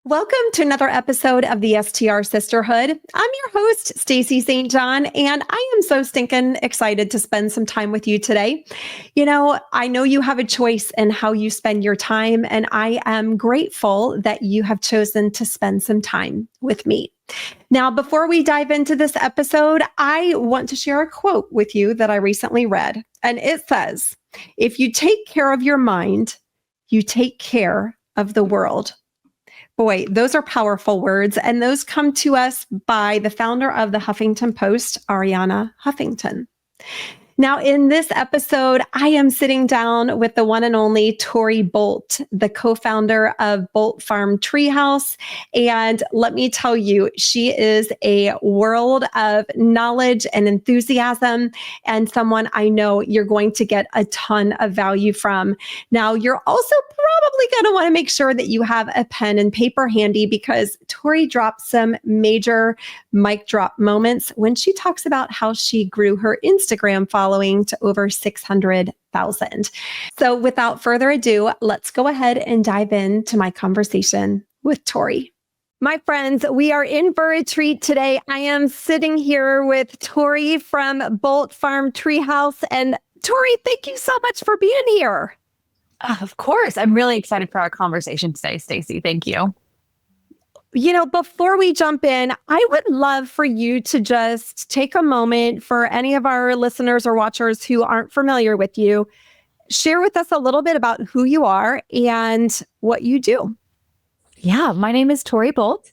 Welcome to another episode of the STR Sisterhood. I'm your host, Stacy St. John, and I am so stinking excited to spend some time with you today. I know you have a choice in how you spend your time, and I am grateful that you have chosen to spend some time with me. Now, before we dive into this episode, I want to share a quote with you that I recently read, and it says, "If you take care of your mind, you take care of the world." Boy, those are powerful words. And those come to us by the founder of the Huffington Post, Ariana Huffington. Now, in this episode, I am sitting down with the one and only Tori Bolt, the co-founder of Bolt Farm Treehouse. And let me tell you, she is a world of knowledge and enthusiasm, and someone I know you're going to get a ton of value from. Now, you're also probably going to want to make sure that you have a pen and paper handy, because Tori drops some major mic drop moments when she talks about how she grew her Instagram following to over 600,000. So without further ado, let's go ahead and dive into my conversation with Tori. My friends, we are in for a treat today. I am sitting here with Tori from Bolt Farm Treehouse. And Tori, thank you so much for being here. Of course. I'm really excited for our conversation today, Stacy. Thank you. Before we jump in, I would love for you to just take a moment for any of our listeners or watchers who aren't familiar with you. Share with us a little bit about who you are and what you do. Yeah, my name is Tori Bolt.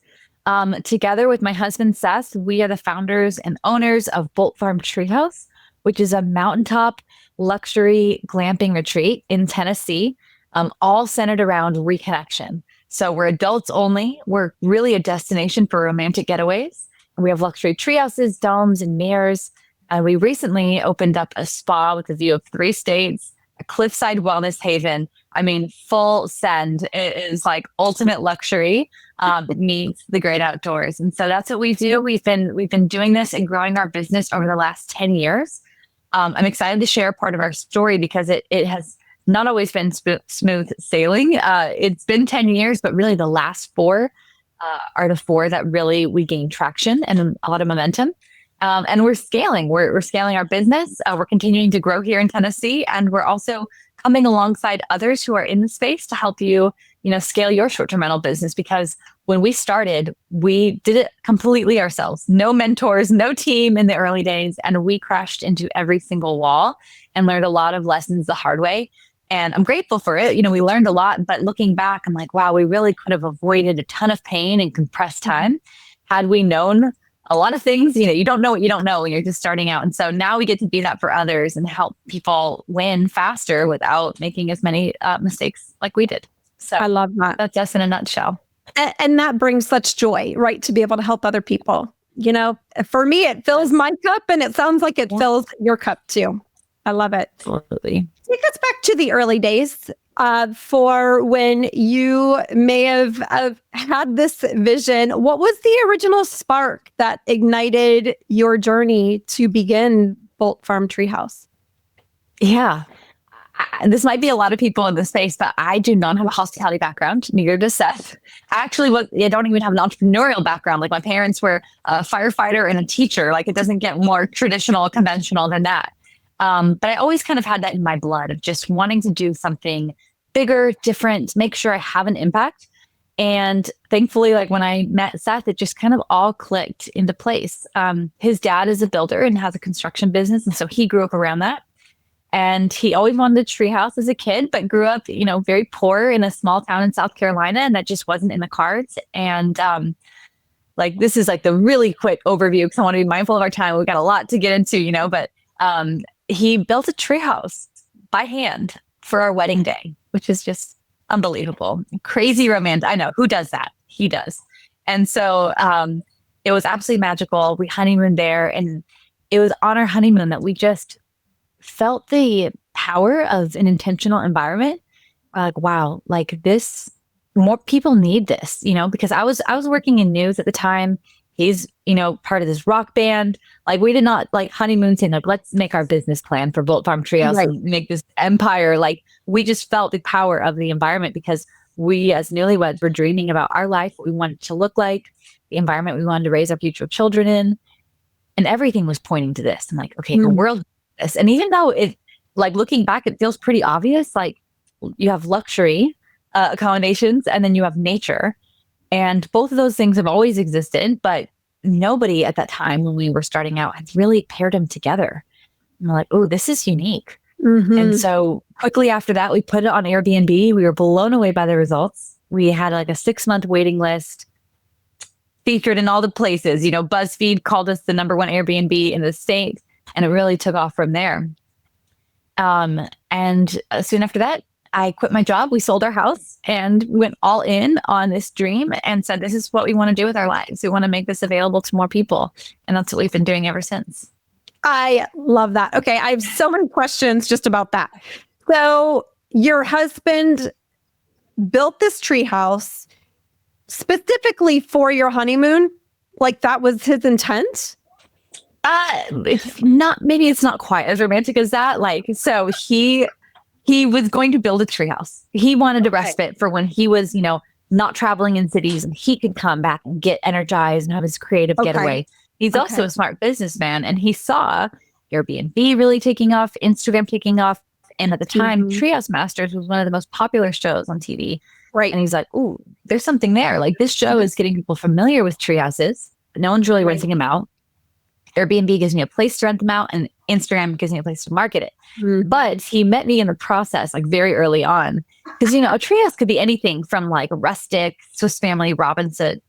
Together with my husband, Seth, we are the founders and owners of Bolt Farm Treehouse, which is a mountaintop luxury glamping retreat in Tennessee, all centered around reconnection. So we're adults only. We're really a destination for romantic getaways. And we have luxury tree houses, domes, and mirrors. And we recently opened up a spa with a view of 3 states, a cliffside wellness haven. I mean, full send. It is like ultimate luxury that meets the great outdoors. And so that's what we do. We've been doing this and growing our business over the last 10 years. I'm excited to share part of our story because it has not always been smooth sailing. It's been 10 years, but really the last 4 are the 4 that really we gained traction and a lot of momentum. And we're scaling. We're scaling our business. We're continuing to grow here in Tennessee, and we're also coming alongside others who are in the space to help you, scale your short-term rental business. Because when we started, we did it completely ourselves. No mentors, no team in the early days, and we crashed into every single wall and learned a lot of lessons the hard way. And I'm grateful for it. We learned a lot, but looking back, I'm like, wow, we really could have avoided a ton of pain and compressed time had we known a lot of things. You don't know what you don't know when you're just starting out. And so now we get to be that for others and help people win faster without making as many mistakes like we did. So I love that. That's us in a nutshell. And that brings such joy, right? To be able to help other people. For me, it fills my cup, and it sounds like it fills your cup too. I love it. Absolutely. Take us back to the early days for when you may have had this vision. What was the original spark that ignited your journey to begin Bolt Farm Treehouse? Yeah. This might be a lot of people in this space, but I do not have a hospitality background. Neither does Seth. I don't even have an entrepreneurial background. Like, my parents were a firefighter and a teacher. Like, it doesn't get more traditional, conventional than that. But I always kind of had that in my blood of just wanting to do something bigger, different, make sure I have an impact. And thankfully, like, when I met Seth, it just kind of all clicked into place. His dad is a builder and has a construction business. And so he grew up around that. And he always wanted a treehouse as a kid, but grew up, very poor in a small town in South Carolina. And that just wasn't in the cards. And this is like the really quick overview, because I want to be mindful of our time. We've got a lot to get into, but he built a treehouse by hand for our wedding day, which is just unbelievable. Crazy romantic. I know, who does that? He does. And so it was absolutely magical. We honeymooned there, and it was on our honeymoon that we just felt the power of an intentional environment. Like, wow, like this, more people need this, because I was working in news at the time. He's, part of this rock band. Like, we did not like honeymoon saying, like, let's make our business plan for Bolt Farm Treehouse and make this empire. Like, we just felt the power of the environment, because we as newlyweds were dreaming about our life, what we wanted it to look like, the environment we wanted to raise our future children in. And everything was pointing to this. I'm like, okay, the world, this. And even though like looking back, it feels pretty obvious. Like you have luxury accommodations and then you have nature. And both of those things have always existed, but nobody at that time when we were starting out had really paired them together. And we're like, oh, this is unique. And so quickly after that, we put it on Airbnb. We were blown away by the results. We had like a 6-month waiting list, featured in all the places. BuzzFeed called us the #1 Airbnb in the state, and it really took off from there. And soon after that, I quit my job. We sold our house and went all in on this dream and said, this is what we want to do with our lives. We want to make this available to more people. And that's what we've been doing ever since. I love that. Okay. I have so many questions just about that. So your husband built this treehouse specifically for your honeymoon? Like that was his intent? Maybe it's not quite as romantic as that. So he was going to build a treehouse. He wanted a respite for when he was, not traveling in cities, and he could come back and get energized and have his creative getaway. He's also a smart businessman, and he saw Airbnb really taking off, Instagram taking off. And at the time, Treehouse Masters was one of the most popular shows on TV. Right. And he's like, ooh, there's something there. Like this show is getting people familiar with treehouses, but no one's really renting them out. Airbnb gives me a place to rent them out, and Instagram gives me a place to market it. But he met me in the process, like very early on. Because, a treehouse could be anything from like rustic, Swiss Family, Robinson.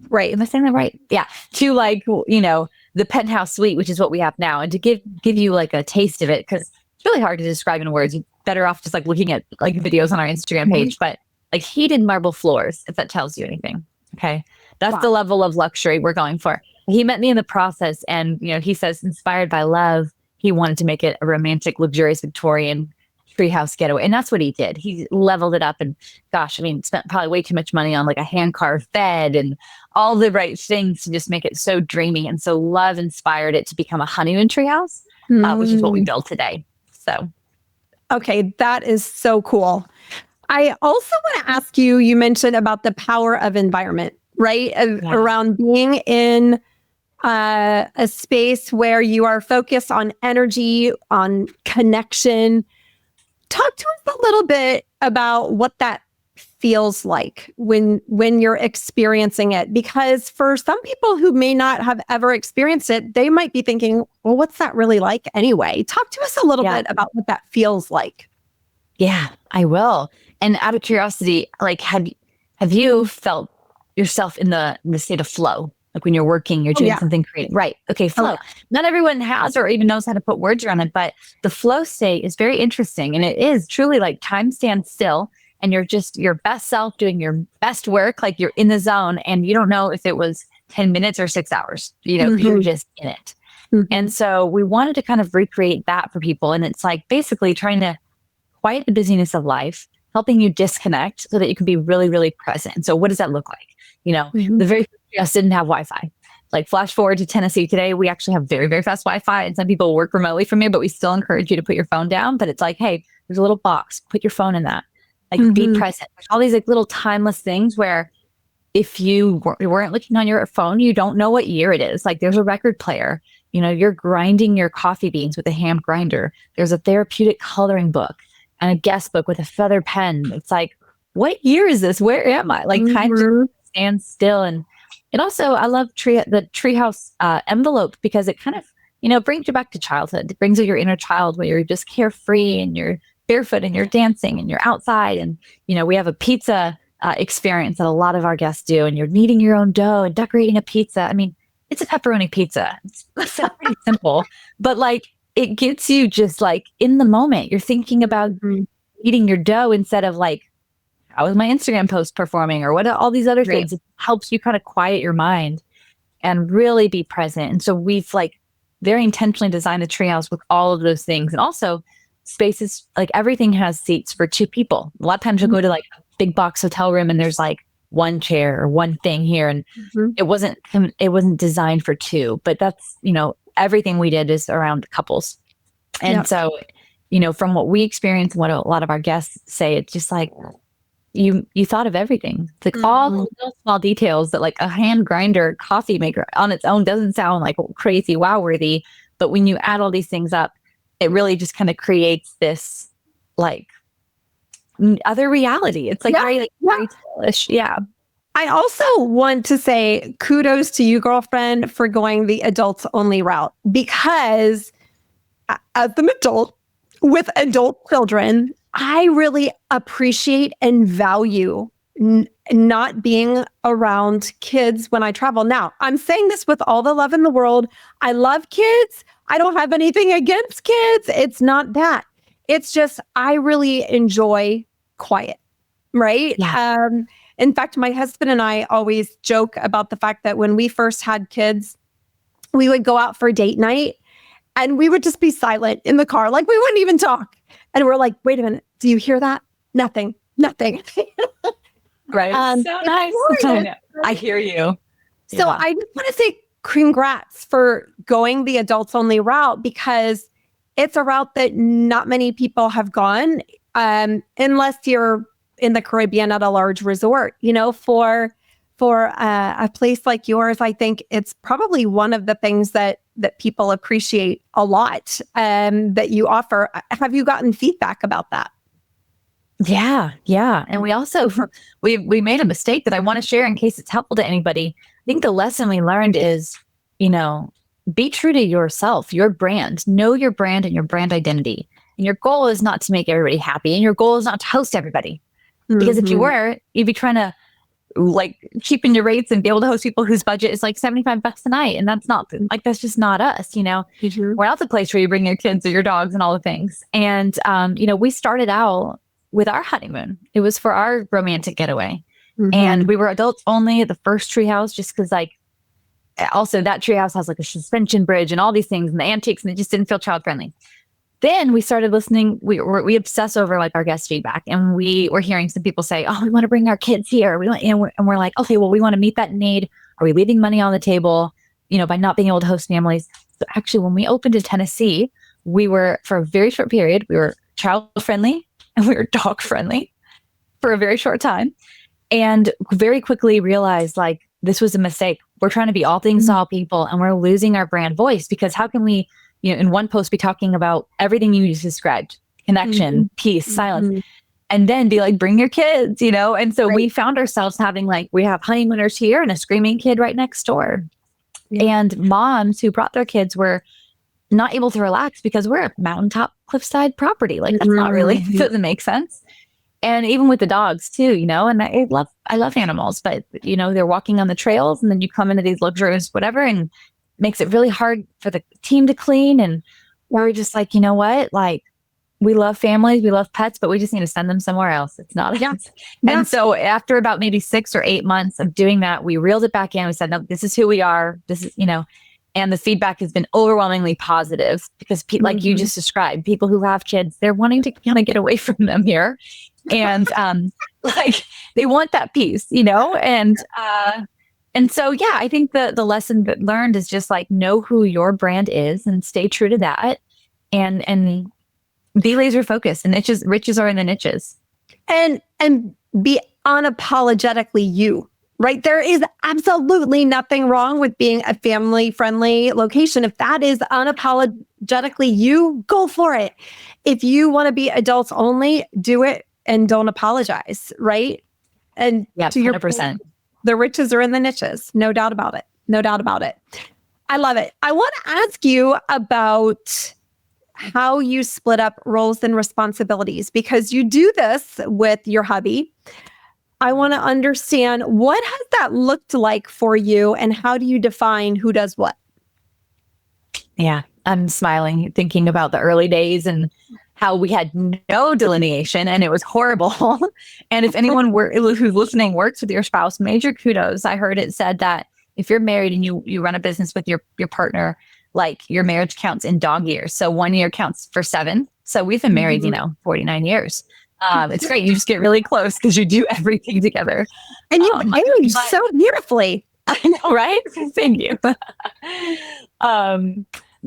Right. Am I saying that right? Yeah. To like, the penthouse suite, which is what we have now. And to give you like a taste of it, because it's really hard to describe in words. You're better off just like looking at like videos on our Instagram page. But like heated marble floors, if that tells you anything. Okay. That's the level of luxury we're going for. He met me in the process, and, he says, inspired by love, he wanted to make it a romantic, luxurious Victorian treehouse getaway. And that's what he did. He leveled it up and spent probably way too much money on like a hand-carved bed and all the right things to just make it so dreamy. And so love inspired it to become a honeymoon treehouse, which is what we build today. So. Okay. That is so cool. I also want to ask you, you mentioned about the power of environment, right? Around being in a space where you are focused on energy, on connection. Talk to us a little bit about what that feels like when you're experiencing it. Because for some people who may not have ever experienced it, they might be thinking, well, what's that really like anyway? Talk to us a little bit about what that feels like. Yeah, I will. And out of curiosity, like, have you felt yourself in the state of flow? Like when you're working, you're doing something creative. Right. Okay. Flow. Not everyone has or even knows how to put words around it, but the flow state is very interesting. And it is truly like time stands still and you're just your best self doing your best work. Like you're in the zone and you don't know if it was 10 minutes or 6 hours, you're just in it. And so we wanted to kind of recreate that for people. And it's like basically trying to quiet the busyness of life, helping you disconnect so that you can be really, really present. So what does that look like? The very first didn't have Wi-Fi. Like flash forward to Tennessee today, we actually have very, very fast Wi-Fi, and some people work remotely from here, but we still encourage you to put your phone down. But it's like, hey, there's a little box, put your phone in that. Like be present. There's all these like little timeless things where if you weren't looking on your phone, you don't know what year it is. Like there's a record player, you're grinding your coffee beans with a hand grinder. There's a therapeutic coloring book and a guest book with a feather pen. It's like, what year is this? Where am I? Like time to stand still. And it also, I love the treehouse envelope because it kind of, brings you back to childhood. It brings you your inner child where you're just carefree and you're barefoot and you're dancing and you're outside. And, we have a pizza experience that a lot of our guests do. And you're kneading your own dough and decorating a pizza. I mean, it's a pepperoni pizza. It's pretty simple, but like it gets you just like in the moment. You're thinking about eating your dough instead of like, how is my Instagram post performing or what are all these other things? It helps you kind of quiet your mind and really be present. And so we've like very intentionally designed the treehouse with all of those things. And also spaces, like everything has seats for 2 people. A lot of times you'll go to like a big box hotel room and there's like one chair or one thing here. And it wasn't designed for 2, but that's, everything we did is around couples. And so, from what we experience, what a lot of our guests say, it's just like, you thought of everything. It's like all the little small details that like a hand grinder coffee maker on its own doesn't sound like crazy wow worthy, but when you add all these things up, it really just kind of creates this like other reality. It's like very like fairy tale-ish. Yeah. I also want to say kudos to you, girlfriend, for going the adults only route, because as an adult with adult children, I really appreciate and value not being around kids when I travel. Now, I'm saying this with all the love in the world. I love kids. I don't have anything against kids. It's not that. It's just, I really enjoy quiet, right? Yeah. In fact, my husband and I always joke about the fact that when we first had kids, we would go out for date night and we would just be silent in the car. Like we wouldn't even talk. And we're like, wait a minute, do you hear that? Nothing. Right. So nice. I hear you. So I just want to say congrats for going the adults only route, because it's a route that not many people have gone, unless you're in the Caribbean at a large resort. You know, for a place like yours, I think it's probably one of the things that people appreciate a lot, that you offer. Have you gotten feedback about that? Yeah. And we also we made a mistake that I want to share in case it's helpful to anybody. I think the lesson we learned is, be true to yourself, your brand. Know your brand and your brand identity. And your goal is not to make everybody happy, and your goal is not to host everybody. Because if you were, you'd be trying to like cheapen your rates and be able to host people whose budget is like $75 a night. And that's not like, that's just not us, We're not the place where you bring your kids or your dogs and all the things. And, we started out with our honeymoon. It was for our romantic getaway. And we were adults only at the first treehouse, just because like, also that treehouse has like a suspension bridge and all these things and the antiques, and it just didn't feel child friendly. Then we started listening. We obsess over like our guest feedback, and we were hearing some people say, "Oh, we want to bring our kids here." And we're like, "Okay, well, we want to meet that need. Are we leaving money on the table, by not being able to host families?" So actually, when we opened in Tennessee, we were, for a very short period, we were child friendly and we were dog friendly for a very short time, and very quickly realized like this was a mistake. We're trying to be all things to all people, and we're losing our brand voice, because how can we, in one post, be talking about everything you just described: connection, peace, silence, and then be like, bring your kids, And so we found ourselves having like, we have honeymooners here and a screaming kid right next door. And moms who brought their kids were not able to relax because we're a mountaintop cliffside property. Like that's not really, it doesn't make sense. And even with the dogs too, and I love animals, but they're walking on the trails, and then you come into these luxurious whatever, and makes it really hard for the team to clean. And we're just like, what? Like, we love families, we love pets, but we just need to send them somewhere else. It's not. And so after about maybe 6 or 8 months of doing that, we reeled it back in. We said, no, this is who we are. This is, and the feedback has been overwhelmingly positive, because like you just described, people who have kids, they're wanting to kind of get away from them here. And like they want that peace, and so, yeah, I think the lesson that learned is just like, know who your brand is and stay true to that, and be laser focused. And riches are in the niches, and be unapologetically you, right? There is absolutely nothing wrong with being a family friendly location. If that is unapologetically you, go for it. If you want to be adults only, do it and don't apologize, right? And to your 100%. point, the riches are in the niches. No doubt about it. I love it. I want to ask you about how you split up roles and responsibilities, because you do this with your hubby. I want to understand, what has that looked like for you, and how do you define who does what? Yeah, I'm smiling thinking about the early days and how we had no delineation, and it was horrible. And if anyone who's listening works with your spouse, major kudos. I heard it said that if you're married and you run a business with your partner, like your marriage counts in dog years. So 1 year counts for 7. So we've been married, 49 years. It's great. You just get really close because you do everything together. And you age so beautifully. I know, right? Thank you.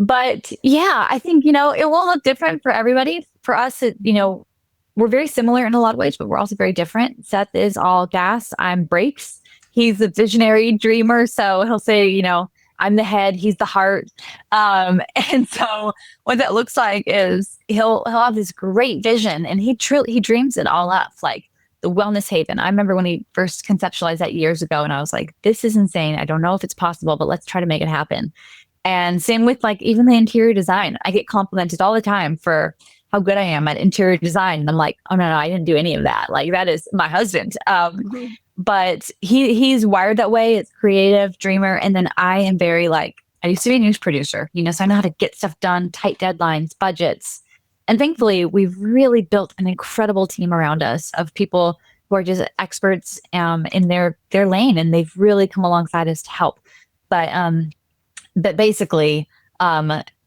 But yeah, I think, it will look different for everybody. For us, we're very similar in a lot of ways, but we're also very different. Seth is all gas. I'm brakes. He's a visionary dreamer. So he'll say, I'm the head, he's the heart. And so what that looks like is he'll have this great vision, and he dreams it all up, like the wellness haven. I remember when he first conceptualized that years ago, and I was like, this is insane. I don't know if it's possible, but let's try to make it happen. And same with like even the interior design. I get complimented all the time for how good I am at interior design. And I'm like, oh no, I didn't do any of that. Like that is my husband. But he's wired that way. It's creative, dreamer. And then I am very like, I used to be a news producer, so I know how to get stuff done, tight deadlines, budgets. And thankfully, we've really built an incredible team around us of people who are just experts in their lane, and they've really come alongside us to help. But basically,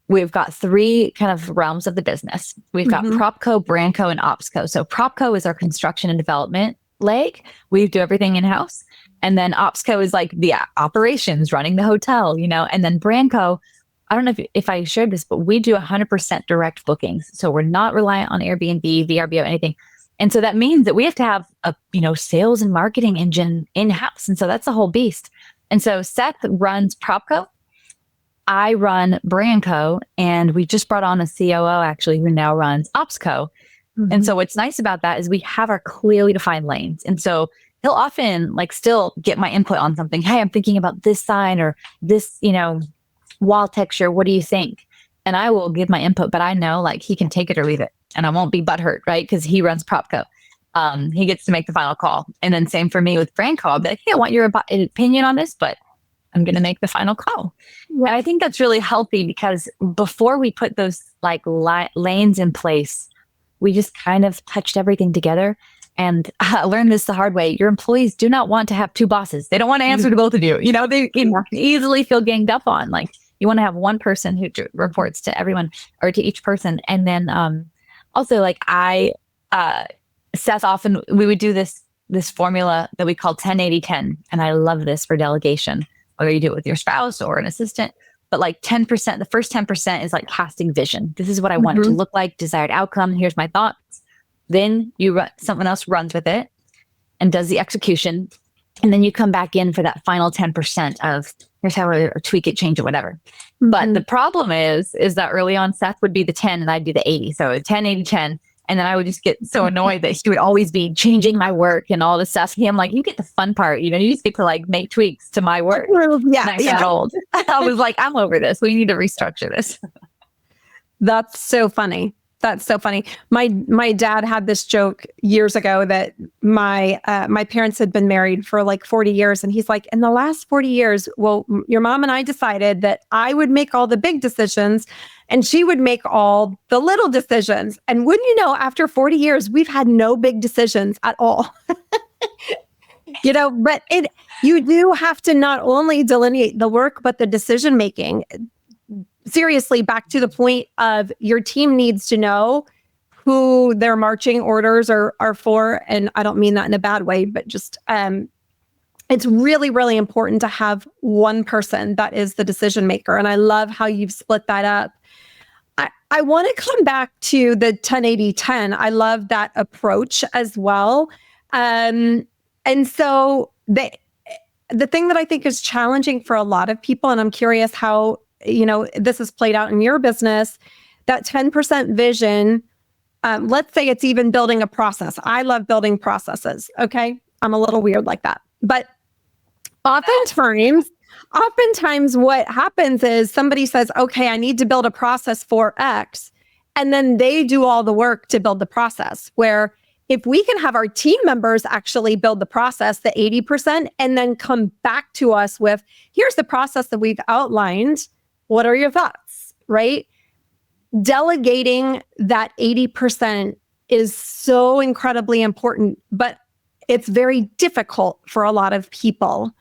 we've got three kind of realms of the business. We've got Propco, Branco, and Opsco. So Propco is our construction and development leg. We do everything in-house. And then Opsco is like the operations, running the hotel, and then Branco, I don't know if I shared this, but we do 100% direct bookings. So we're not reliant on Airbnb, VRBO, anything. And so that means that we have to have a, sales and marketing engine in-house. And so that's a whole beast. And so Seth runs Propco. I run Branco, and we just brought on a COO actually who now runs Opsco. And so what's nice about that is we have our clearly defined lanes. And so he'll often like still get my input on something. Hey, I'm thinking about this sign or this, wall texture. What do you think? And I will give my input, but I know like he can take it or leave it, and I won't be butthurt, right? Because he runs Propco. He gets to make the final call. And then same for me with Branco. I'll be like, hey, I want your opinion on this, but I'm going to make the final call. Yeah. And I think that's really healthy because before we put those like lanes in place, we just kind of touched everything together. And I learned this the hard way. Your employees do not want to have two bosses. They don't want to answer to both of you. They can easily feel ganged up on. Like you want to have one person who reports to everyone or to each person. And then also like Seth, often we would do this formula that we call 10-80-10. And I love this for delegation, whether you do it with your spouse or an assistant. But like 10%, the first 10% is like casting vision. This is what I want it to look like, desired outcome. Here's my thoughts. Then someone else runs with it and does the execution. And then you come back in for that final 10% of here's how I tweak it, change it, whatever. But the problem is that early on, Seth would be the 10 and I'd be the 80. So 10-80-10. And then I would just get so annoyed that he would always be changing my work and all this stuff. I'm like, you get the fun part, you just get to like make tweaks to my work. Yeah. I got old. I was like, I'm over this. We need to restructure this. That's so funny. That's so funny. My dad had this joke years ago that my parents had been married for like 40 years. And he's like, in the last 40 years, well, your mom and I decided that I would make all the big decisions and she would make all the little decisions. And wouldn't you know, after 40 years, we've had no big decisions at all. But you do have to not only delineate the work, but the decision making. Seriously, back to the point of your team needs to know who their marching orders are for. And I don't mean that in a bad way, but just it's really, really important to have one person that is the decision maker. And I love how you've split that up. I want to come back to the 10-80-10. I love that approach as well. And so the thing that I think is challenging for a lot of people, and I'm curious how this is played out in your business, that 10% vision, let's say it's even building a process. I love building processes. Okay. I'm a little weird like that, but oftentimes what happens is somebody says, okay, I need to build a process for X. And then they do all the work to build the process, where if we can have our team members actually build the process, the 80%, and then come back to us with, here's the process that we've outlined. What are your thoughts, right? Delegating that 80% is so incredibly important, but it's very difficult for a lot of people.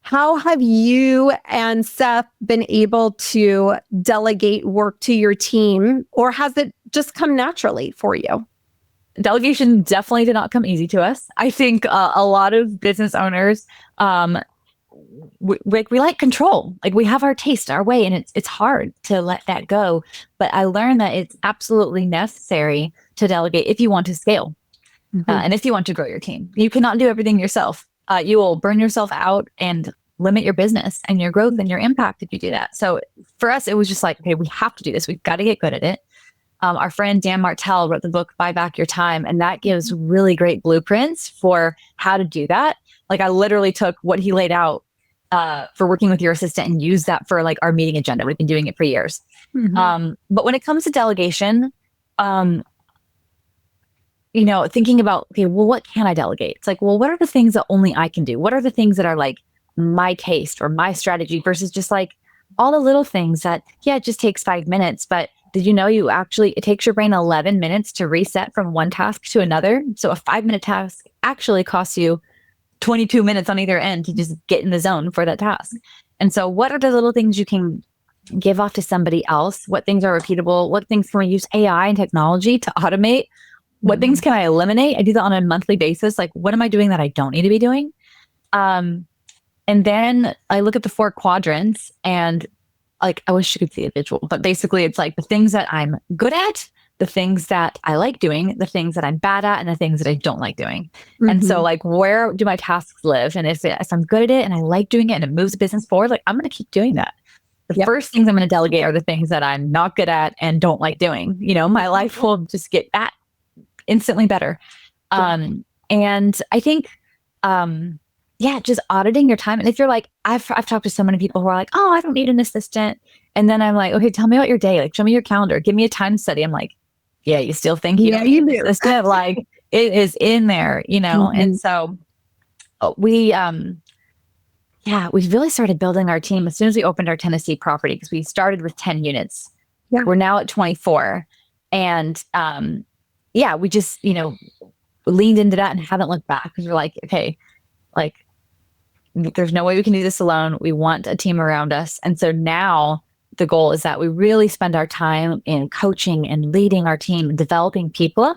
How have you and Seth been able to delegate work to your team, or has it just come naturally for you? Delegation definitely did not come easy to us. I think a lot of business owners, we like control. Like we have our taste, our way, and it's hard to let that go. But I learned that it's absolutely necessary to delegate if you want to scale. And if you want to grow your team. You cannot do everything yourself. You will burn yourself out and limit your business and your growth and your impact if you do that. So for us, it was just like, okay, we have to do this. We've got to get good at it. Our friend Dan Martell wrote the book, Buy Back Your Time. And that gives really great blueprints for how to do that. Like I literally took what he laid out for working with your assistant and used that for like our meeting agenda. We've been doing it for years. But when it comes to delegation, thinking about, okay, well, what can I delegate? It's like, well, what are the things that only I can do? What are the things that are like my taste or my strategy versus just like all the little things that, it just takes 5 minutes. But did you know it takes your brain 11 minutes to reset from one task to another? So a 5-minute task actually costs you 22 minutes on either end to just get in the zone for that task. And so what are the little things you can give off to somebody else? What things are repeatable? What things can we use AI and technology to automate? What things can I eliminate? I do that on a monthly basis. Like, what am I doing that I don't need to be doing? And then I look at the 4 quadrants and like, I wish you could see a visual, but basically it's like the things that I'm good at, the things that I like doing, the things that I'm bad at, and the things that I don't like doing. And so like, where do my tasks live? And if I'm good at it and I like doing it and it moves the business forward, like I'm going to keep doing that. The first things I'm going to delegate are the things that I'm not good at and don't like doing. My life will just get that instantly better. And I think, just auditing your time. And if you're like, I've talked to so many people who are like, oh, I don't need an assistant. And then I'm like, okay, tell me about your day. Like, show me your calendar. Give me a time study. I'm like, yeah, you still think you need an assistant? Like, it is in there, And so we really started building our team as soon as we opened our Tennessee property, because we started with 10 units. Yeah. We're now at 24. And we just, leaned into that and haven't looked back, because we're like, okay, like there's no way we can do this alone. We want a team around us. And so now the goal is that we really spend our time in coaching and leading our team, developing people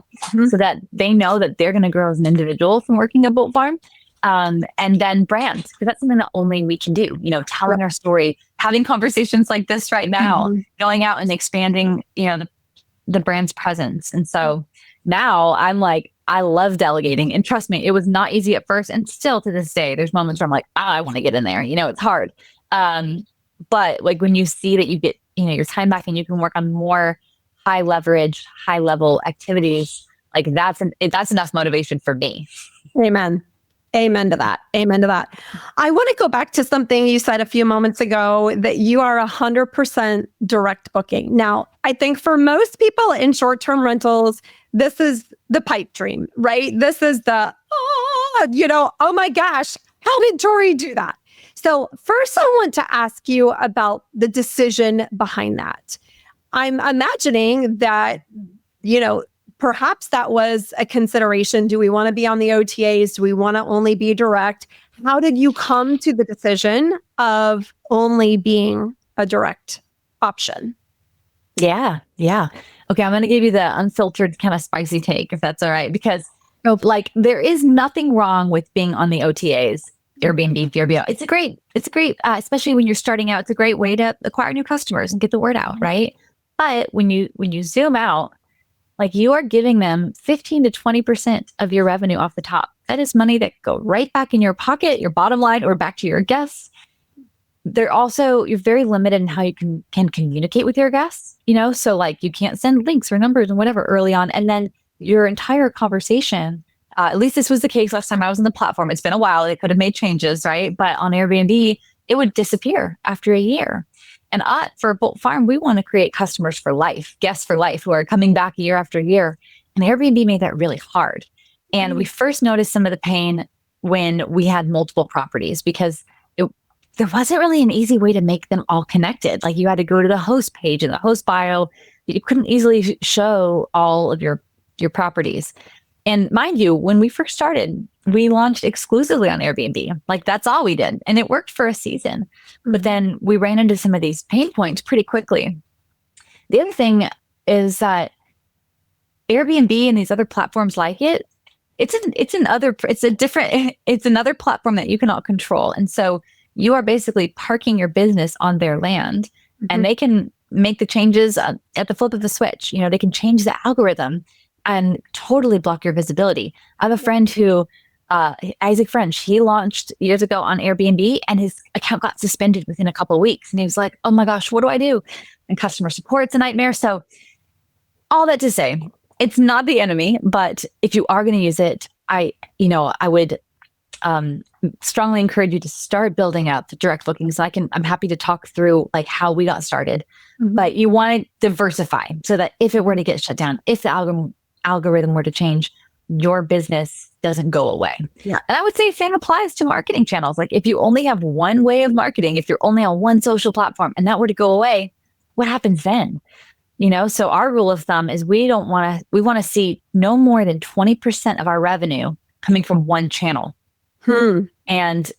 so that they know that they're going to grow as an individual from working at Bolt Farm. And then brands, because that's something that only we can do, telling our story, having conversations like this right now, going out and expanding, the brand's presence. And so now I'm like, I love delegating, and trust me, it was not easy at first. And still to this day, there's moments where I'm like, I want to get in there, it's hard. But like when you see that you get, your time back and you can work on more high leverage, high level activities, like that's enough motivation for me. Amen. Amen to that. Amen to that. I want to go back to something you said a few moments ago, that you are 100% direct booking. Now, I think for most people in short-term rentals, this is the pipe dream, right? This is the, oh my gosh, how did Tori do that? So first, I want to ask you about the decision behind that. I'm imagining that, perhaps that was a consideration. Do we want to be on the OTAs? Do we want to only be direct? How did you come to the decision of only being a direct option? Yeah. Okay, I'm going to give you the unfiltered kind of spicy take, if that's all right, because like there is nothing wrong with being on the OTAs, Airbnb, VRBO. It's a great, especially when you're starting out, it's a great way to acquire new customers and get the word out, right? But when you zoom out, like you are giving them 15 to 20% of your revenue off the top. That is money that go right back in your pocket, your bottom line, or back to your guests. You're very limited in how you can communicate with your guests, so like you can't send links or numbers and whatever early on. And then your entire conversation, at least this was the case last time I was on the platform. It's been a while. They could have made changes, right? But on Airbnb, it would disappear after a year. And for Bolt Farm, we want to create customers for life, guests for life, who are coming back year after year. And Airbnb made that really hard. And we first noticed some of the pain when we had multiple properties, because there wasn't really an easy way to make them all connected. Like you had to go to the host page and the host bio. You couldn't easily show all of your properties. And mind you, when we first started, we launched exclusively on Airbnb. Like that's all we did. And it worked for a season. But then we ran into some of these pain points pretty quickly. The other thing is that Airbnb and these other platforms like it's another platform that you cannot control. And so you are basically parking your business on their land, and they can make the changes at the flip of the switch. They can change the algorithm. and totally block your visibility. I have a friend who, Isaac French, he launched years ago on Airbnb and his account got suspended within a couple of weeks. And he was like, oh my gosh, what do I do? And customer support's a nightmare. So all that to say, it's not the enemy, but if you are going to use it, I would strongly encourage you to start building out the direct bookings. I'm happy to talk through like how we got started, but you want to diversify so that if it were to get shut down, if the algorithm were to change, your business doesn't go away. Yeah. And I would say same applies to marketing channels. Like if you only have one way of marketing, if you're only on one social platform and that were to go away, what happens then? So our rule of thumb is we want to see no more than 20% of our revenue coming from one channel. And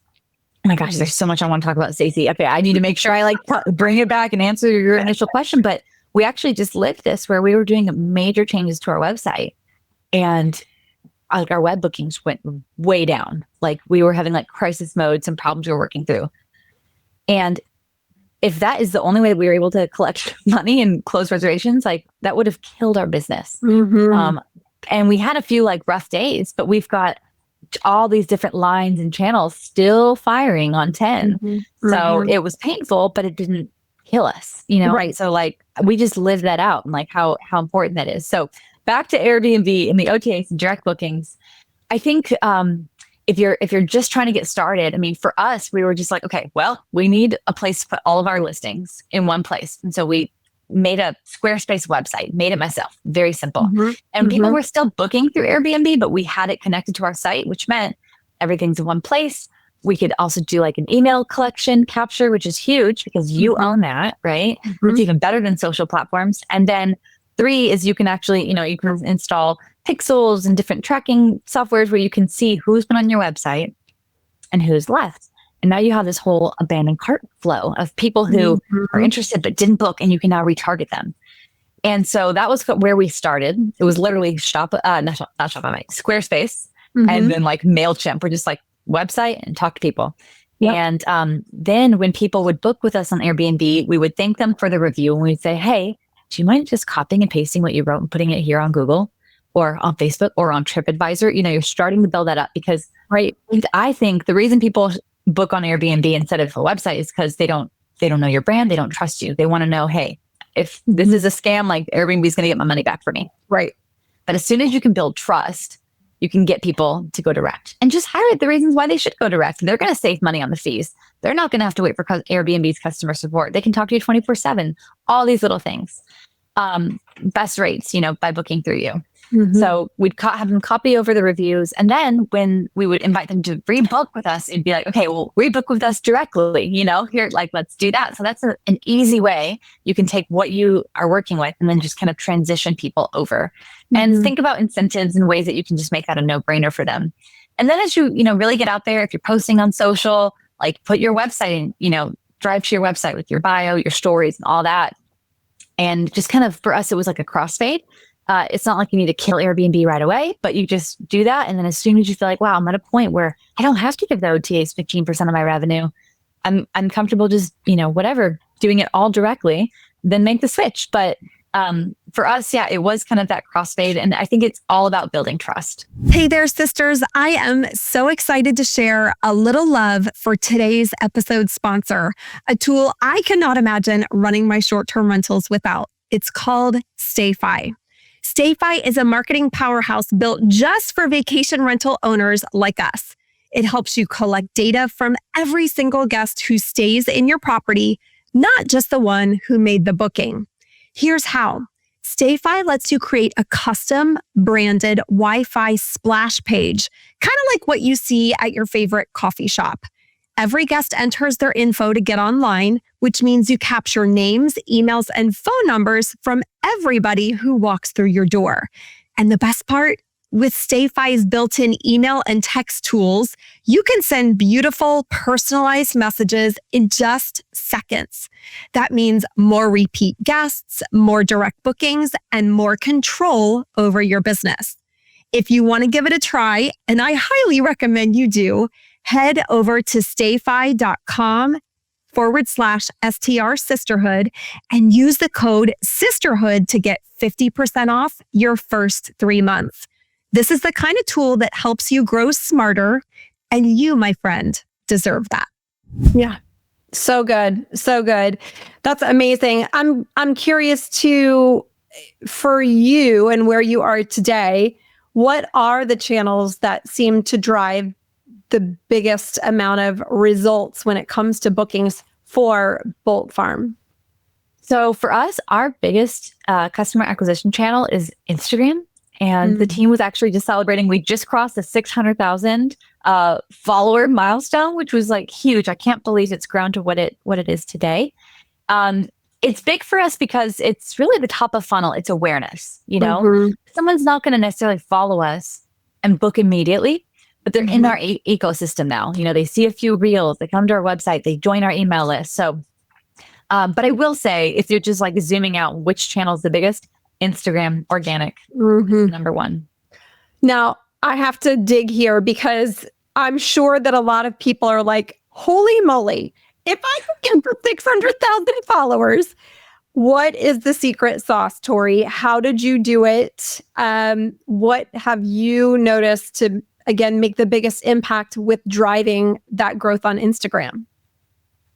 oh my gosh, there's so much I want to talk about, Stacy. Okay, I need to make sure I bring it back and answer your initial question. But we actually just lived this where we were doing major changes to our website, and our web bookings went way down. Like we were having crisis mode, some problems we were working through. And if that is the only way we were able to collect money and close reservations, that would have killed our business. And we had a few rough days, but we've got all these different lines and channels still firing on 10. So it was painful, but it didn't kill us, Right. So we just lived that out and how important that is. So back to Airbnb and the OTAs and direct bookings. I think if you're just trying to get started, I mean, for us, we were just okay, well, we need a place to put all of our listings in one place. And so we made a Squarespace website, made it myself, very simple. And people were still booking through Airbnb, but we had it connected to our site, which meant everything's in one place. We could also do an email collection capture, which is huge because you own that, right? It's even better than social platforms. And then 3 is you can actually, you can install pixels and different tracking softwares where you can see who's been on your website and who's left. And now you have this whole abandoned cart flow of people who are interested but didn't book, and you can now retarget them. And so that was where we started. It was literally Squarespace, and then MailChimp. We're just website and talk to people. Yep. And then when people would book with us on Airbnb, we would thank them for the review, and we'd say, hey, do you mind just copying and pasting what you wrote and putting it here on Google or on Facebook or on TripAdvisor? You're starting to build that up because, right, I think the reason people book on Airbnb instead of a website is because they don't know your brand. They don't trust you. They want to know, hey, if this is a scam, Airbnb is going to get my money back for me. Right. But as soon as you can build trust, you can get people to go direct and just highlight the reasons why they should go direct. They're going to save money on the fees. They're not going to have to wait for Airbnb's customer support. They can talk to you 24/7, all these little things. Best rates, by booking through you. So we'd have them copy over the reviews. And then when we would invite them to rebook with us, it'd be okay, well, rebook with us directly, here, let's do that. So that's an easy way you can take what you are working with and then just kind of transition people over and think about incentives and ways that you can just make that a no-brainer for them. And then as you, really get out there, if you're posting on social, put your website in, drive to your website with your bio, your stories and all that. And just kind of, for us, it was like a crossfade. It's not you need to kill Airbnb right away, but you just do that. And then as soon as you feel wow, I'm at a point where I don't have to give the OTAs 15% of my revenue, I'm comfortable just, whatever, doing it all directly, then make the switch. But for us, yeah, it was kind of that crossfade. And I think it's all about building trust. Hey there, sisters. I am so excited to share a little love for today's episode sponsor, a tool I cannot imagine running my short-term rentals without. It's called StayFi. StayFi is a marketing powerhouse built just for vacation rental owners like us. It helps you collect data from every single guest who stays in your property, not just the one who made the booking. Here's how. StayFi lets you create a custom branded Wi-Fi splash page, kind of like what you see at your favorite coffee shop. Every guest enters their info to get online, which means you capture names, emails, and phone numbers from everybody who walks through your door. And the best part, with StayFi's built-in email and text tools, you can send beautiful, personalized messages in just seconds. That means more repeat guests, more direct bookings, and more control over your business. If you want to give it a try, and I highly recommend you do, head over to stayfi.com /STR Sisterhood and use the code Sisterhood to get 50% off your first 3 months. This is the kind of tool that helps you grow smarter, and you, my friend, deserve that. Yeah. So good. So good. That's amazing. I'm curious too, for you and where you are today, what are the channels that seem to drive the biggest amount of results when it comes to bookings for Bolt Farm? So for us, our biggest customer acquisition channel is Instagram. And the team was actually just celebrating. We just crossed the 600,000 follower milestone, which was like huge. I can't believe it's grown to what it is today. It's big for us because it's really the top of funnel. It's awareness. Someone's not going to necessarily follow us and book immediately, but they're in our ecosystem now. They see a few reels, they come to our website, they join our email list. So, but I will say, if you're just like zooming out, which channel is the biggest? Instagram organic, number one. Now, I have to dig here because I'm sure that a lot of people are like, holy moly, if I could get 600,000 followers, what is the secret sauce, Tori? How did you do it? What have you noticed to, again, make the biggest impact with driving that growth on Instagram?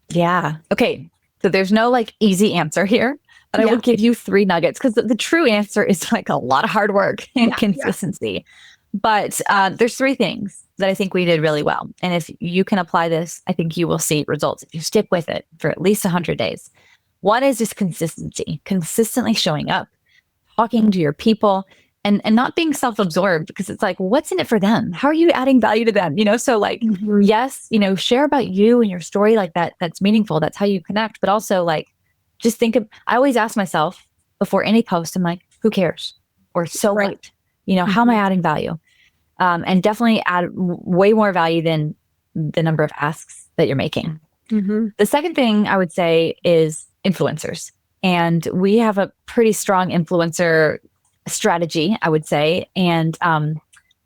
Yeah. Okay. So there's no like easy answer here. But I will give you 3 nuggets because the true answer is like a lot of hard work and consistency. But there's 3 things that I think we did really well. And if you can apply this, I think you will see results if you stick with it for at least 100 days. One is just consistency, consistently showing up, talking to your people, and not being self-absorbed, because it's like, what's in it for them? How are you adding value to them? So like, yes, share about you and your story like that. That's meaningful. That's how you connect. But also like, just think of, I always ask myself before any post, I'm like, who cares? Or so what? How am I adding value? And definitely add way more value than the number of asks that you're making. The second thing I would say is influencers. And we have a pretty strong influencer strategy, I would say. And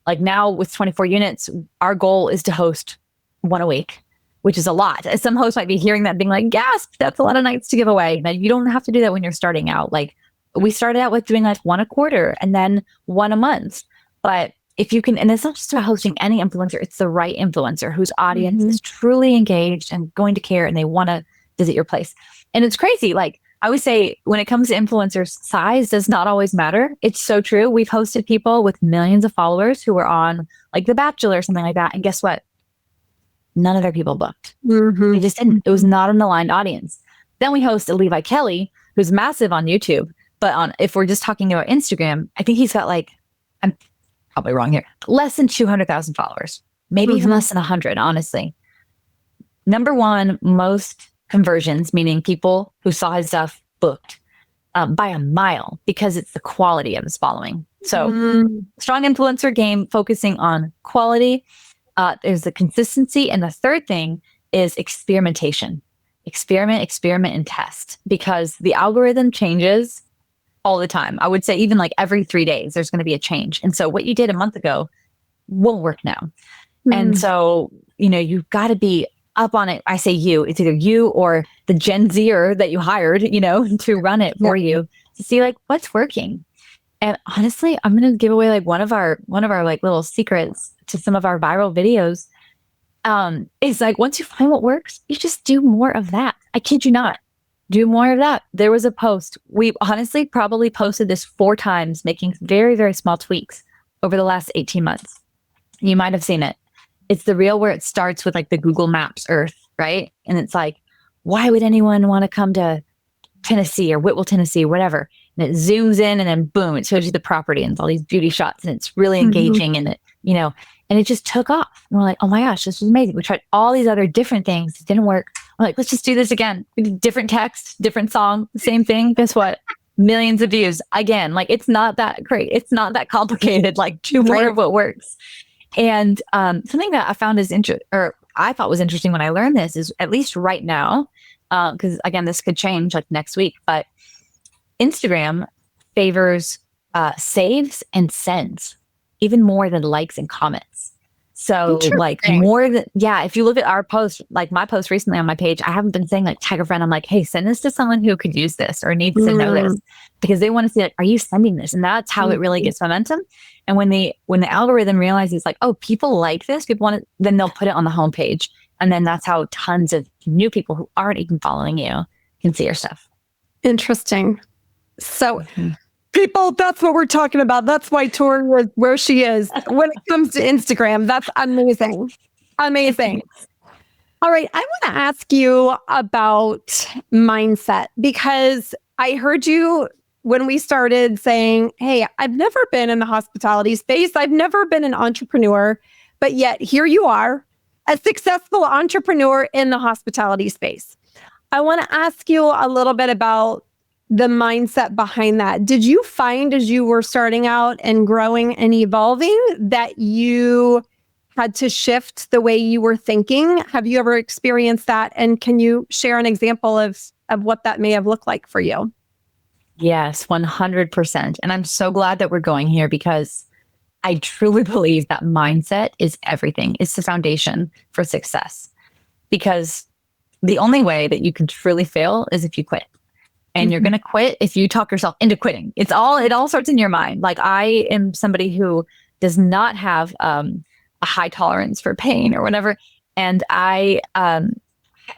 like now with 24 units, our goal is to host 1 a week, which is a lot. Some hosts might be hearing that being like, gasp, that's a lot of nights to give away. Now, you don't have to do that when you're starting out. Like we started out with doing like 1 a quarter and then 1 a month. But if you can, and it's not just about hosting any influencer, it's the right influencer whose audience is truly engaged and going to care and they want to visit your place. And it's crazy. Like I would say when it comes to influencers, size does not always matter. It's so true. We've hosted people with millions of followers who were on like The Bachelor or something like that. And guess what? None of their people booked. They just didn't. It was not an aligned audience. Then we host a Levi Kelly, who's massive on YouTube. But if we're just talking about Instagram, I think he's got like, I'm probably wrong here, less than 200,000 followers. Maybe even less than 100, honestly. Number one, most conversions, meaning people who saw his stuff booked by a mile, because it's the quality of his following. So strong influencer game, focusing on quality. There's the consistency. And the third thing is experimentation. Experiment, and test, because the algorithm changes all the time. I would say even like every 3 days, there's going to be a change. And so what you did a month ago won't work now. And so, you've got to be up on it. I say it's either you or the Gen Zer that you hired, to run it for you to see like what's working. And honestly, I'm going to give away like one of our like little secrets to some of our viral videos. Is like, once you find what works, you just do more of that. I kid you not. Do more of that. There was a post. We honestly probably posted this 4 times, making very, very small tweaks over the last 18 months. You might have seen it. It's the reel where it starts with like the Google Maps Earth, right? And it's like, why would anyone want to come to Tennessee or Whitwell, Tennessee, whatever? And it zooms in and then boom, it shows you the property and all these beauty shots, and it's really engaging and it, and it just took off. And we're like, oh my gosh, this is amazing. We tried all these other different things. It didn't work. We're like, let's just do this again. We did different text, different song, same thing. Guess what? Millions of views. Again, like it's not that great. It's not that complicated. Like do more of what works. And something that I found I thought was interesting when I learned this is, at least right now, because again, this could change like next week, but Instagram favors saves and sends even more than likes and comments. So like more than, if you look at our post, like my post recently on my page, I haven't been saying like tag a friend. I'm like, hey, send this to someone who could use this or needs to know this, because they want to see like, are you sending this? And that's how it really gets momentum. And when the algorithm realizes like, oh, people like this, people want it, then they'll put it on the homepage. And then that's how tons of new people who aren't even following you can see your stuff. Interesting. So people, that's what we're talking about. That's why Tori was where she is when it comes to Instagram. That's amazing. Amazing. All right. I want to ask you about mindset, because I heard you when we started saying, hey, I've never been in the hospitality space. I've never been an entrepreneur, but yet here you are, a successful entrepreneur in the hospitality space. I want to ask you a little bit about the mindset behind that. Did you find as you were starting out and growing and evolving that you had to shift the way you were thinking? Have you ever experienced that? And can you share an example of what that may have looked like for you? Yes, 100%. And I'm so glad that we're going here, because I truly believe that mindset is everything. It's the foundation for success, because the only way that you can truly fail is if you quit. And you're going to quit if you talk yourself into quitting. It all starts in your mind. Like, I am somebody who does not have a high tolerance for pain or whatever. And I had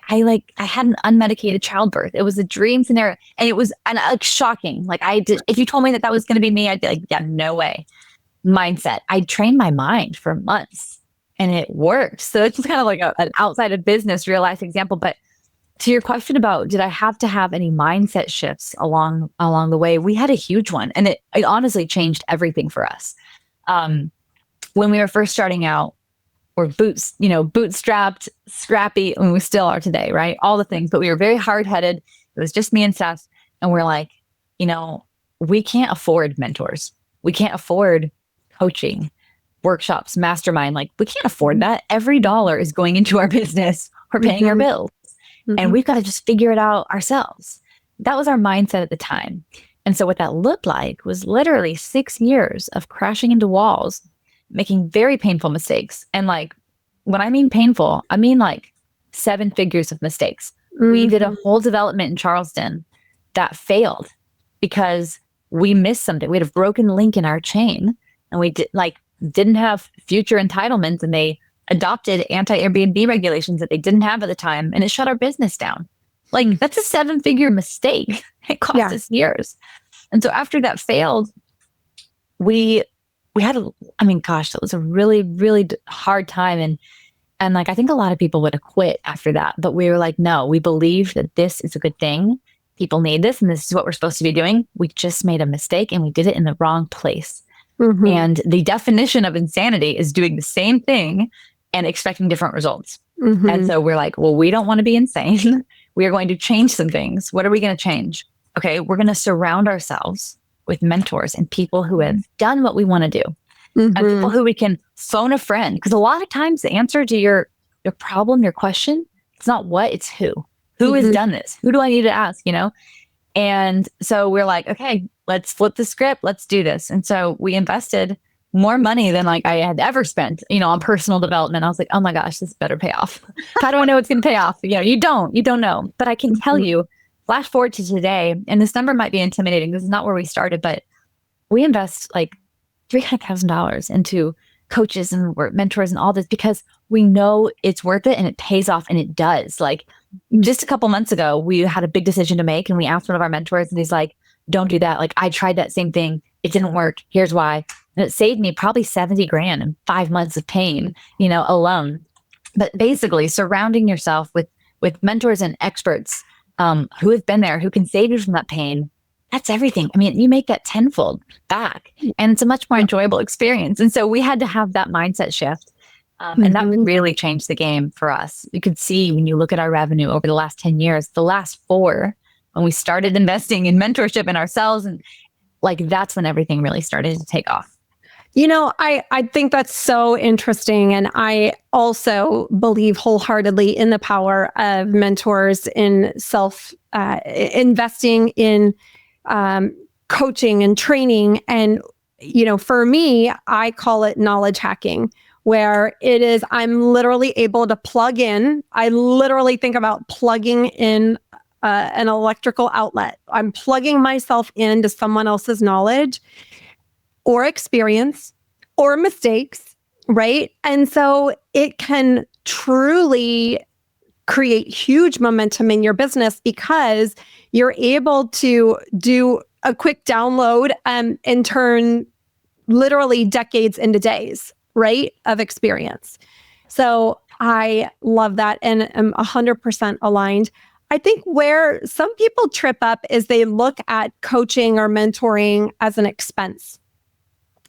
an unmedicated childbirth. It was a dream scenario, and it was shocking. Like, if you told me that was going to be me, I'd be like, yeah, no way. Mindset. I trained my mind for months, and it worked. So it's just kind of like an outside of business real life example. But to your question about, did I have to have any mindset shifts along the way? We had a huge one, and it honestly changed everything for us. When we were first starting out, we're bootstrapped, scrappy, and we still are today, right? All the things, but we were very hard-headed. It was just me and Seth, and we're like, we can't afford mentors. We can't afford coaching, workshops, mastermind. Like, we can't afford that. Every dollar is going into our business or paying our bills. And we've got to just figure it out ourselves. That was our mindset at the time. And so what that looked like was literally 6 years of crashing into walls, making very painful mistakes. And like, when I mean painful, I mean like 7 figures of mistakes. We did a whole development in Charleston that failed because we missed something. We had a broken link in our chain, and we didn't have future entitlements, and they adopted anti-Airbnb regulations that they didn't have at the time, and it shut our business down. Like, that's a 7-figure mistake. It cost us years. And so after that failed, we had that was a really, really hard time. And like, I think a lot of people would have quit after that, but we were like, no, we believe that this is a good thing. People need this, and this is what we're supposed to be doing. We just made a mistake, and we did it in the wrong place. And the definition of insanity is doing the same thing and expecting different results. And so we're like, well, we don't want to be insane. We are going to change some things. What are we going to change? Okay, we're going to surround ourselves with mentors and people who have done what we want to do. And people who we can phone a friend. Because a lot of times the answer to your problem, your question, it's not what, it's who. Who has done this? Who do I need to ask, And so we're like, okay, let's flip the script. Let's do this. And so we invested more money than like I had ever spent, on personal development. I was like, oh my gosh, this better pay off. How do I know it's going to pay off? You don't know. But I can tell you, flash forward to today, and this number might be intimidating. This is not where we started, but we invest like $300,000 into coaches and mentors and all this, because we know it's worth it and it pays off, and it does. Like, just a couple months ago, we had a big decision to make, and we asked one of our mentors, and he's like, don't do that. Like, I tried that same thing. It didn't work. Here's why. And it saved me probably $70,000 in 5 months of pain, alone. But basically, surrounding yourself with mentors and experts who have been there, who can save you from that pain, that's everything. I mean, you make that tenfold back, and it's a much more enjoyable experience. And so we had to have that mindset shift. And that really changed the game for us. You could see when you look at our revenue over the last 10 years, the last 4, when we started investing in mentorship in ourselves, and like, that's when everything really started to take off. I think that's so interesting. And I also believe wholeheartedly in the power of mentors in investing in coaching and training. And, for me, I call it knowledge hacking, where it is, I'm literally able to plug in. I literally think about plugging in an electrical outlet. I'm plugging myself into someone else's knowledge or experience or mistakes, right? And so it can truly create huge momentum in your business because you're able to do a quick download and turn literally decades into days, right, of experience. So I love that and am 100% aligned. I think where some people trip up is they look at coaching or mentoring as an expense.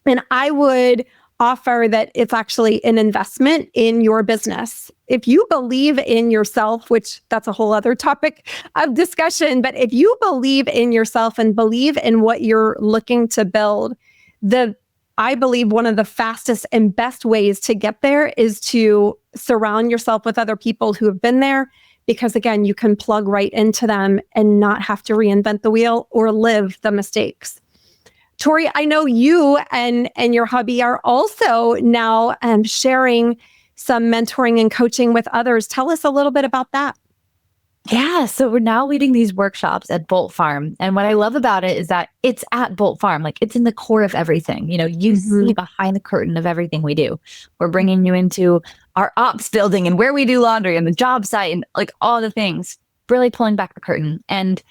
And I would offer that it's actually an investment in your business. If you believe in yourself, which that's a whole other topic of discussion, but if you believe in yourself and believe in what you're looking to build, I believe one of the fastest and best ways to get there is to surround yourself with other people who have been there, because again, you can plug right into them and not have to reinvent the wheel or live the mistakes. Tori, I know you and your hubby are also now sharing some mentoring and coaching with others. Tell us a little bit about that. Yeah, so we're now leading these workshops at Bolt Farm. And what I love about it is that it's at Bolt Farm. Like, it's in the core of everything. You know, you see behind the curtain of everything we do. We're bringing you into our ops building and where we do laundry and the job site and like all the things, really pulling back the curtain. And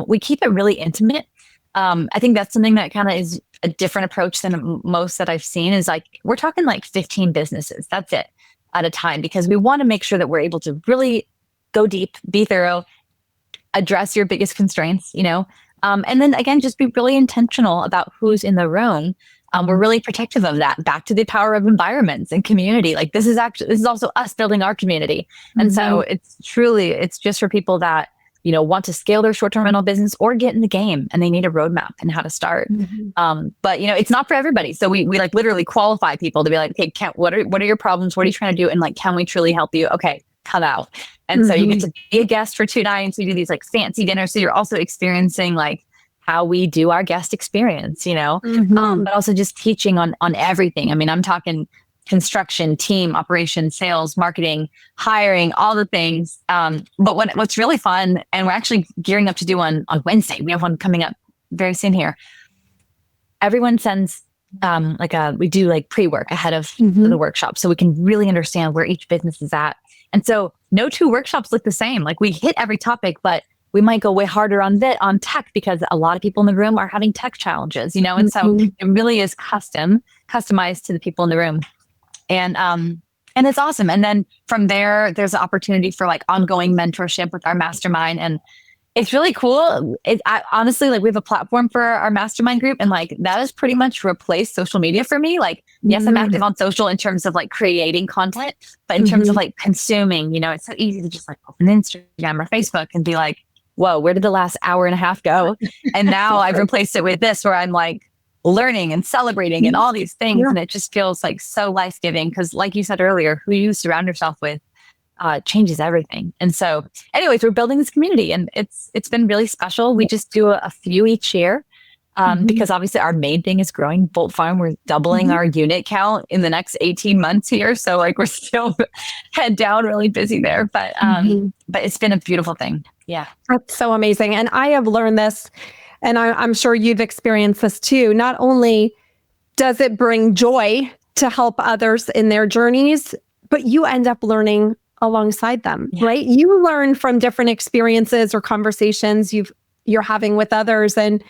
we keep it really intimate. I think that's something that kind of is a different approach than most that I've seen, is like, we're talking like 15 businesses. That's it at a time, because we want to make sure that we're able to really go deep, be thorough, address your biggest constraints, you know, and then again, just be really intentional about who's in the room. We're really protective of that. Back to the power of environments and community. Like, this is also us building our community. And so it's just for people that, you know, want to scale their short-term rental business or get in the game and they need a roadmap and how to start. But you know, it's not for everybody. So we like literally qualify people to be like, okay, what are your problems? What are you trying to do? And like, can we truly help you? Okay, come out. And so you get to be a guest for 2 nights. We do these like fancy dinners. So you're also experiencing like how we do our guest experience, you know, but also just teaching on everything. I mean, I'm talking construction, team, operations, sales, marketing, hiring, all the things. But what's really fun, and we're actually gearing up to do one on Wednesday. We have one coming up very soon here. Everyone sends we do like pre-work ahead of the workshop, so we can really understand where each business is at. And so no 2 workshops look the same. Like, we hit every topic, but we might go way harder on tech, because a lot of people in the room are having tech challenges, you know? And so it really is customized to the people in the room. And it's awesome. And then from there, there's an opportunity for like ongoing mentorship with our mastermind. And it's really cool. Honestly, like, we have a platform for our mastermind group, and like, that has pretty much replaced social media for me. Like, yes, I'm active on social in terms of like creating content, but in terms of like consuming, you know, it's so easy to just like open Instagram or Facebook and be like, whoa, where did the last hour and a half go? And now I've replaced it with this, where I'm like learning and celebrating and all these things. And it just feels like so life-giving, because like you said earlier, who you surround yourself with changes everything. And so anyways, we're building this community, and it's been really special. We just do a few each year because obviously our main thing is growing Bolt Farm. We're doubling our unit count in the next 18 months here. So like, we're still head down, really busy there, but it's been a beautiful thing. Yeah. That's so amazing. And I have learned this, and I'm sure you've experienced this too. Not only does it bring joy to help others in their journeys, but you end up learning alongside them, right? You learn from different experiences or conversations you're having with others. And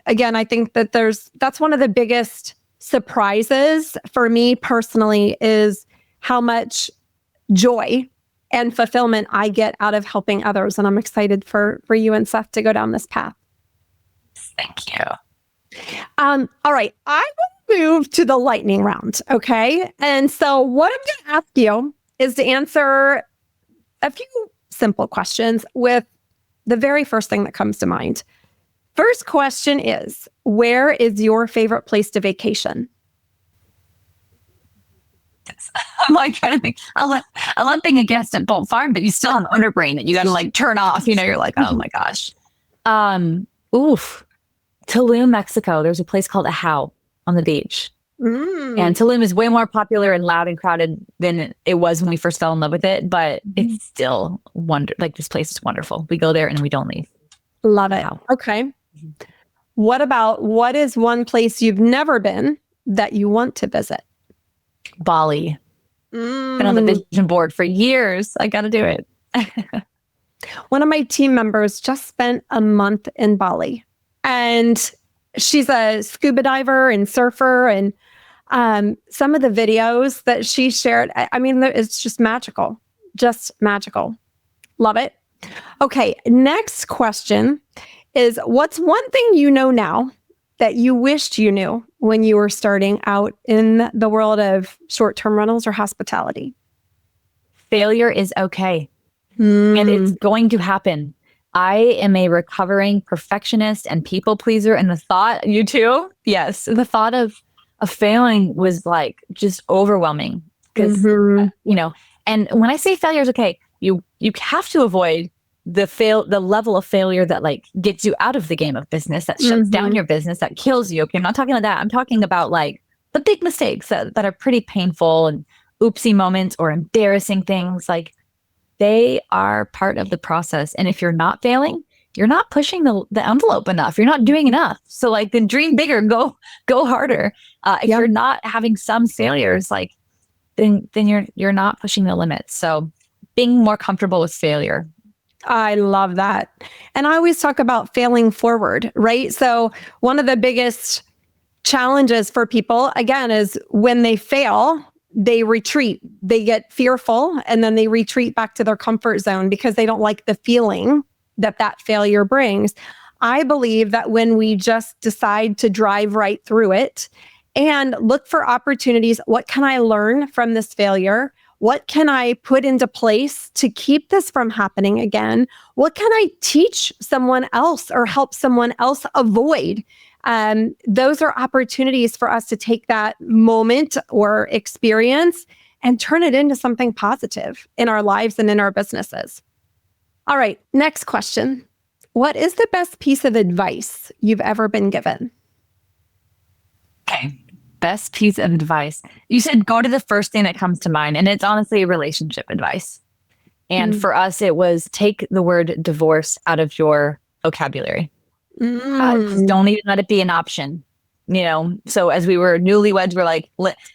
again, I think that that's one of the biggest surprises for me personally, is how much joy and fulfillment I get out of helping others. And I'm excited for you and Seth to go down this path. Thank you. All right. I will move to the lightning round. Okay. And so what I'm going to ask you is to answer a few simple questions with the very first thing that comes to mind. First question is, where is your favorite place to vacation? I'm like trying to think. I love being a guest at Bolt Farm, but you still have owner brain that you got to like turn off. You know, you're like, oh my gosh. Tulum, Mexico. There's a place called Ahau on the beach. And Tulum is way more popular and loud and crowded than it was when we first fell in love with it, but it's still this place is wonderful. We go there and we don't leave. Love it. Wow. Okay. What is one place you've never been that you want to visit? Bali. Been on the vision board for years. I got to do it. One of my team members just spent a month in Bali, and she's a scuba diver and surfer, and some of the videos that she shared, I mean, it's just magical. Love it. Okay, next question is, what's one thing you know now that you wished you knew when you were starting out in the world of short-term rentals or hospitality? Failure is okay. And it's going to happen. I am a recovering perfectionist and people pleaser. And the thought, you too? Yes. The thought of failing was like just overwhelming because, and when I say failure is okay, you have to avoid the level of failure that like gets you out of the game of business, that shuts down your business, that kills you. Okay. I'm not talking about that. I'm talking about like the big mistakes that are pretty painful and oopsie moments or embarrassing things. Like they are part of the process. And if you're not failing, you're not pushing the envelope enough. You're not doing enough. So like then dream bigger, go harder. If you're not having some failures, like then you're not pushing the limits. So being more comfortable with failure. I love that. And I always talk about failing forward, right? So one of the biggest challenges for people, again, is when they fail, they retreat, they get fearful, and then they retreat back to their comfort zone because they don't like the feeling that failure brings. I believe that when we just decide to drive right through it and look for opportunities, what can I learn from this failure? What can I put into place to keep this from happening again? What can I teach someone else or help someone else avoid? Those are opportunities for us to take that moment or experience and turn it into something positive in our lives and in our businesses. All right, next question. What is the best piece of advice you've ever been given? Okay. Best piece of advice. You said go to the first thing that comes to mind, and it's honestly relationship advice. And for us, it was take the word divorce out of your vocabulary. Just don't even let it be an option. So as we were newlyweds, we're like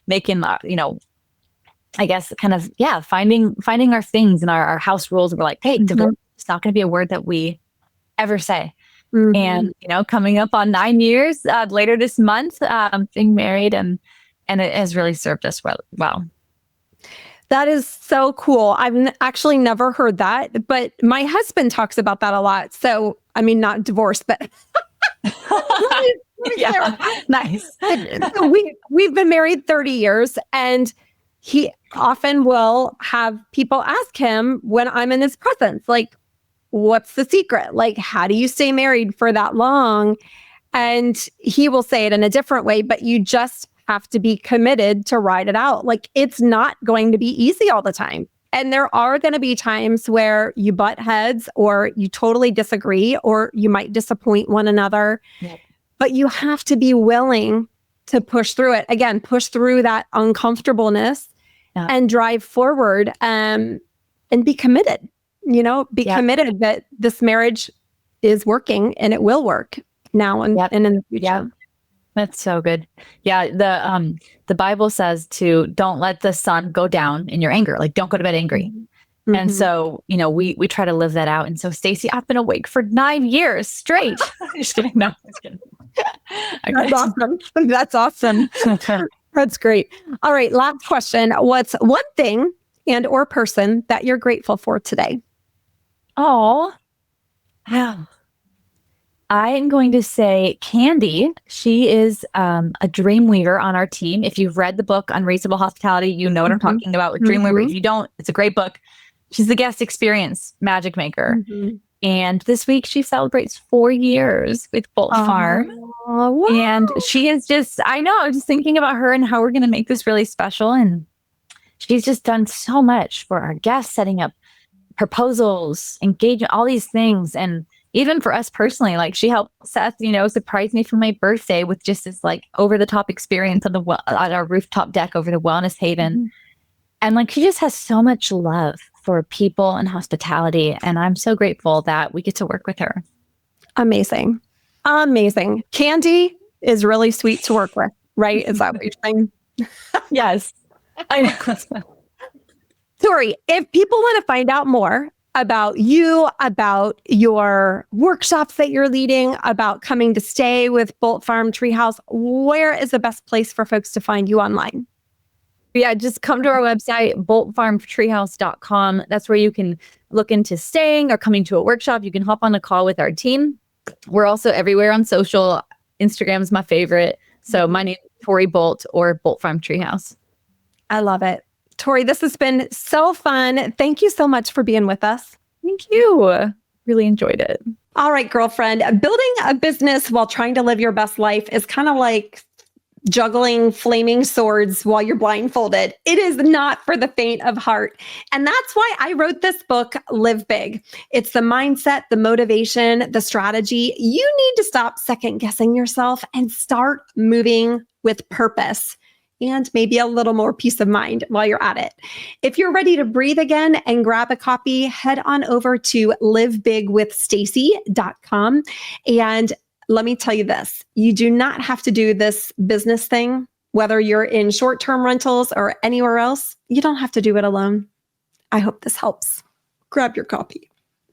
making, I guess kind of, finding our things and our house rules. We're like, hey, divorce is not going to be a word that we ever say. And, coming up on 9 years later this month, being married and it has really served us well. That is so cool. I've actually never heard that, but my husband talks about that a lot. So, I mean, not divorce, but nice. So we've been married 30 years, and he often will have people ask him when I'm in his presence, like, what's the secret? Like, how do you stay married for that long? And he will say it in a different way, but you just have to be committed to ride it out. Like, it's not going to be easy all the time. And there are going to be times where you butt heads or you totally disagree or you might disappoint one another. Yep. But you have to be willing to push through it. Again, push through that uncomfortableness and drive forward and be committed. Committed that this marriage is working and it will work now and in the future. Yeah. That's so good. Yeah. The Bible says to don't let the sun go down in your anger. Like, don't go to bed angry. And so, we try to live that out. And so, Stacy, I've been awake for 9 years straight. Just kidding. No, just kidding. That's awesome. That's awesome. That's great. All right. Last question. What's one thing and or person that you're grateful for today? Oh, wow. I'm going to say Candy. She is a Dreamweaver on our team. If you've read the book Unreasonable Hospitality, you know what I'm talking about with Dreamweaver. If you don't, it's a great book. She's the guest experience magic maker. And this week she celebrates 4 years with Bolt Farm. Wow. And she is just, I know, I was just thinking about her and how we're going to make this really special. And she's just done so much for our guests, setting up proposals, engagement, all these things. And even for us personally, like she helped Seth, surprise me for my birthday with just this like over the top experience on on our rooftop deck over the wellness haven. Mm-hmm. And like she just has so much love for people and hospitality. And I'm so grateful that we get to work with her. Amazing. Amazing. Candy is really sweet to work with, right? Is that what you're saying? Yes. I know. Tori, if people want to find out more about you, about your workshops that you're leading, about coming to stay with Bolt Farm Treehouse, where is the best place for folks to find you online? Yeah, just come to our website, boltfarmtreehouse.com. That's where you can look into staying or coming to a workshop. You can hop on a call with our team. We're also everywhere on social. Instagram is my favorite. So my name is Tori Bolt or Bolt Farm Treehouse. I love it. Tori, this has been so fun. Thank you so much for being with us. Thank you. Really enjoyed it. All right, girlfriend. Building a business while trying to live your best life is kind of like juggling flaming swords while you're blindfolded. It is not for the faint of heart. And that's why I wrote this book, Live Big. It's the mindset, the motivation, the strategy. You need to stop second guessing yourself and start moving with purpose and maybe a little more peace of mind while you're at it. If you're ready to breathe again and grab a copy, head on over to livebigwithstacy.com. And let me tell you this, you do not have to do this business thing, whether you're in short-term rentals or anywhere else. You don't have to do it alone. I hope this helps. Grab your copy.